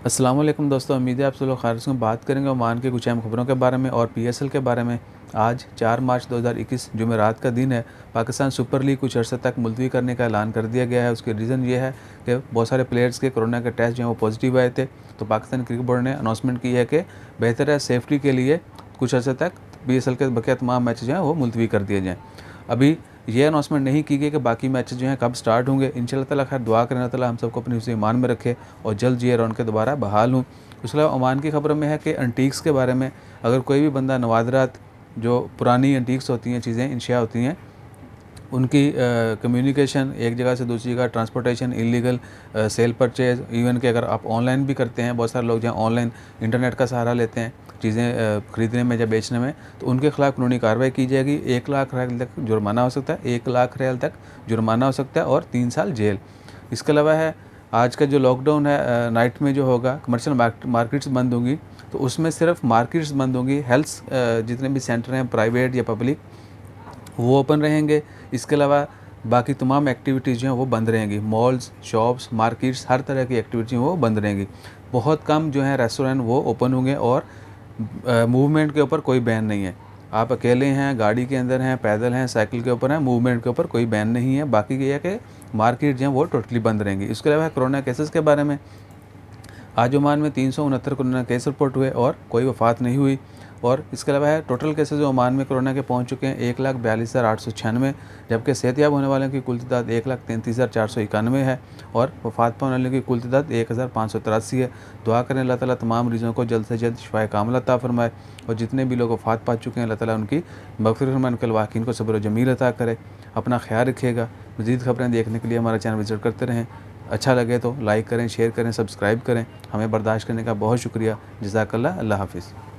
अस्सलाम वालेकुम दोस्तों, उम्मीद है आप सब लोग खैरियत से बात करेंगे ओमान के कुछ अहम खबरों के बारे में और पीएसएल के बारे में। आज 4 मार्च 2021 जुमेरात का दिन है। पाकिस्तान सुपर लीग कुछ अर्से तक मुलतवी करने का ऐलान कर दिया गया है। उसके रीज़न ये है कि बहुत सारे प्लेयर्स के कोरोना के टेस्ट जो हैं वो पॉजिटिव आए थे। तो पाकिस्तान क्रिकेट बोर्ड ने अनाउंसमेंट की है कि बेहतर है सेफ्टी के लिए कुछ अर्से तक पीएसएल के बकिया तमाम मैच जो हैं वो मुलतवी कर दिए जाएँ। अभी ये अनाउंसमेंट नहीं की गई कि बाकी मैचेस जो हैं कब स्टार्ट होंगे। इंशाल्लाह ताला खैर दुआ करें, अल्लाह ताला हम सबको अपने हिफ्ज़ ईमान में रखे और जल्द ये रौनकें दोबारा बहाल हों। उसके अलावा ओमान की खबरों में है कि एंटीक्स के बारे में, अगर कोई भी बंदा नवादरात जो पुरानी एंटीक्स होती हैं, चीज़ें इंशिया होती हैं, उनकी कम्युनिकेशन एक जगह से दूसरी जगह, transportation, illegal cell purchase, even कि अगर आप ऑनलाइन भी करते हैं, बहुत सारे लोग जहाँ ऑनलाइन इंटरनेट का सहारा लेते हैं चीज़ें ख़रीदने में या बेचने में, तो उनके खिलाफ़ कानूनी कार्रवाई की जाएगी। 1 लाख रियाल तक जुर्माना हो सकता है, 1 लाख रियाल तक जुर्माना हो सकता है और 3 साल जेल। इसके अलावा है आज का जो लॉकडाउन है, नाइट में जो होगा, कमर्शियल मार्केट्स बंद होंगी, तो उसमें सिर्फ मार्केट्स बंद होंगी। हेल्थ जितने भी सेंटर हैं प्राइवेट या पब्लिक वो ओपन रहेंगे। इसके अलावा बाकी तमाम एक्टिविटीज़ जो हैं वो बंद रहेंगी। मॉल्स, शॉप्स, मार्केट्स, हर तरह की एक्टिविटी वो बंद रहेंगी। बहुत कम जो है रेस्टोरेंट वो ओपन होंगे और मूवमेंट के ऊपर कोई बैन नहीं है। आप अकेले हैं, गाड़ी के अंदर हैं, पैदल हैं, साइकिल के ऊपर हैं, मूवमेंट के ऊपर कोई बैन नहीं है। बाकी ये है कि मार्केट जो हैं वो टोटली बंद रहेंगी। इसके अलावा कोरोना केसेस के बारे में, आज ओमान में 369 कोरोना केस रिपोर्ट हुए और कोई वफ़ात नहीं हुई। और इसके अलावा है टोटल केसेस जो ओमान में कोरोना के पहुंच चुके हैं 1,42,896, जबकि सेहतयाब होने वालों की कुल तादाद 1,33,491 है और वफ़ात पाने वालों की कुल तादाद 1,583 है। दुआ करें अल्लाह ताला तमाम मरीज़ों को जल्द से जल्द शिफाए कामिल अता फ़रमाए और जितने भी लोग वफ़ात पा चुके हैं अल्लाह ताला उनकी मग़फ़िरत फरमाए, उनके लवाकिन को सब्र व जमील अता करे। अपना ख्याल रखिएगा। मज़ीद खबरें देखने के लिए हमारा चैनल विज़िट करते रहें। अच्छा लगे तो लाइक करें, शेयर करें, सब्सक्राइब करें। हमें बर्दाश्त करने का बहुत शुक्रिया। जज़ाकल्लाह। अल्लाह हाफ़िज़।